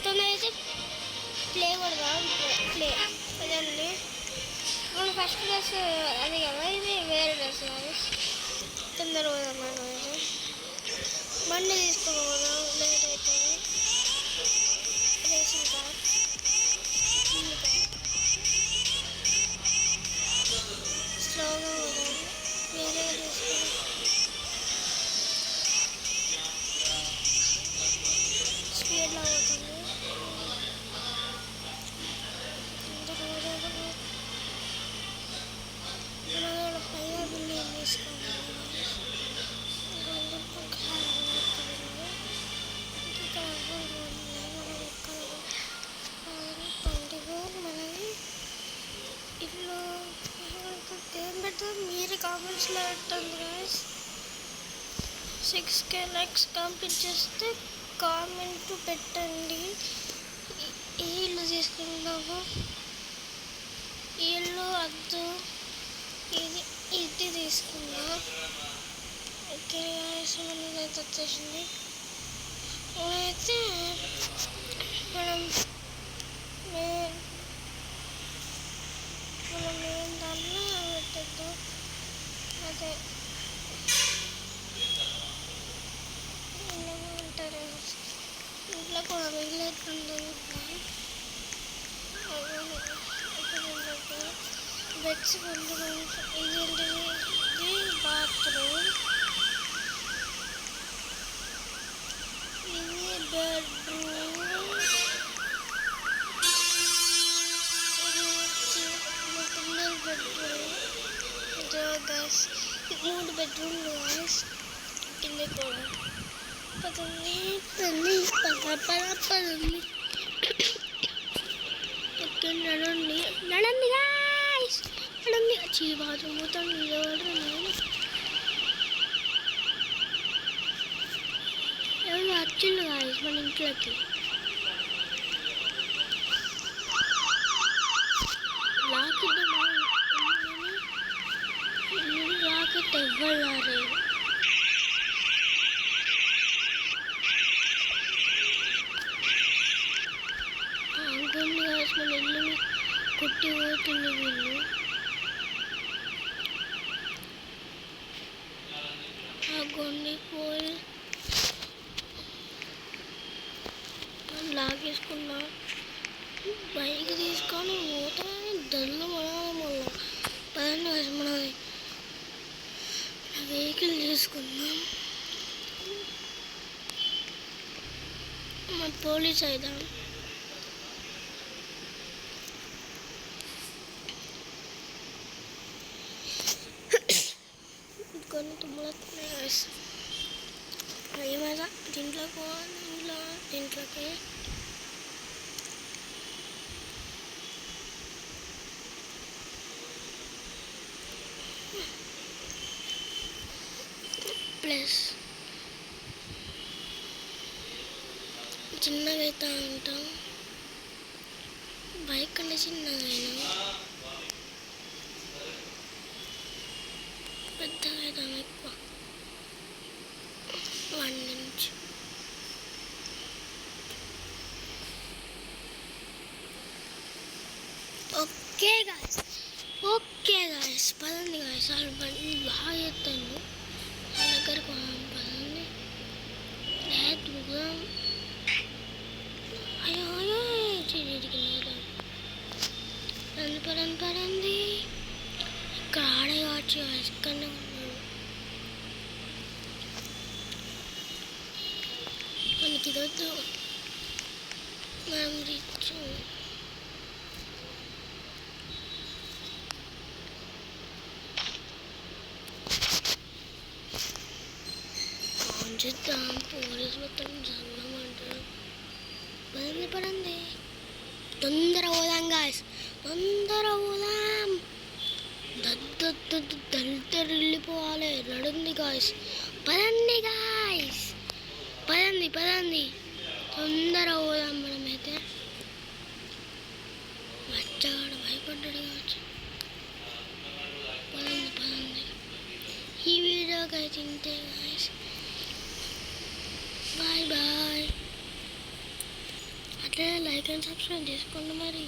తొందర అయితే ప్లే కొడదాం. ప్లే అదండి. మన ఫస్ట్ డ్రెస్ అది కదా, ఇది వేరే డ్రెస్ కాదు. తొందర పోదాం మనం. బండి తీసుకోపోదాం, లేట్ అవుతుంది. రేసింగ్ కార్ స్లోగా పోదాం, వేరే తీసుకుని స్పీడ్లో పోతుంది. మనం పైగా బిల్డింగ్ తీసుకోవాలి. మనది ఇల్లు ఏం పెడతాం మీరే కామెంట్స్లో పెట్టండి గాయస్. 6K లైక్స్ కంప్లీట్ చేస్తే కామెంట్ పెట్టండి. ఈ ఇల్లు తీసుకుందాము. ఈ ఇల్లు వద్దు, ఇది తీసుకుందాం. ఓకే గాయస్, మనకైతే వచ్చేసింది. అయితే మనం ఏం దాంట్లో పెట్టద్దు. అదే ఉంటారు ఇంట్లో కూడా మిగిలినట్టుంది. Beds full. ఇది బాత్రూమ్, ఇది బెడ్రూమ్, బెడ్రూమ్. గ్యాస్ 3 బెడ్రూమ్లు గ్యాస్. కింద కూడా పదండి ఓకే, నడండి గాయస్, నడండి. వచ్చి బాత్రూమ్ మొత్తం నిలబడి ఎవరు వచ్చిండు గాయస్ మన ఇంట్లోకి. రాకెట్ ఇవ్వలేరు. అనుకోండి గాయస్, మన ఇల్లుని కొట్టి పోతుంది వీళ్ళు. ఆగోండి పోయి లాగేసుకున్నా. బైక్ తీసుకొని పోతే దళ్ళు మన పదండి గాయస్, మనది వెహికల్ తీసుకుందాం. మన పోలీస్ అయిదాం. కొన్ని తుమ్ములొస్తున్నాయి గాయస్. ఏమైనా దీంట్లోకి ప్లస్ చిన్నగా అవుతా ఉంటాం. బైక్ కంటే చిన్నగా అయినా పెద్దగా అవుతాం ఎక్కువ. 1 ఇంచ్. ఓకే గాయస్ పదండి గాయస్. వాళ్ళు బండి బాగా చేస్తాను. వాళ్ళ దగ్గరకు పదండి. దూరం అయ్యో చెడికి పదండి. ఇక్కడ ఆడే కావచ్చు గాయస్, ఇక్కడనే ఉన్నాడు. మనకి ఇదొద్దు, మనం రిచ్. చేద్దాం. పోలీసులు మొత్తం జల్లమంటారు. పదండి తొందర పోదాం గాయస్, తొందర పోదాం. దళితరు వెళ్ళిపోవాలి. నడుంది గాయస్, పదండి గాయస్, పదండి తొందర పోదాం. మనమైతే మచ్చగాడు భయపడ్డాడు కావచ్చు. పదండి. ఈ వీడియోకి అయితే ఇంతే గాయస్. బాయ్. నచ్చితే లైక్ అండ్ సబ్స్క్రైబ్ చేసుకోండి మరి.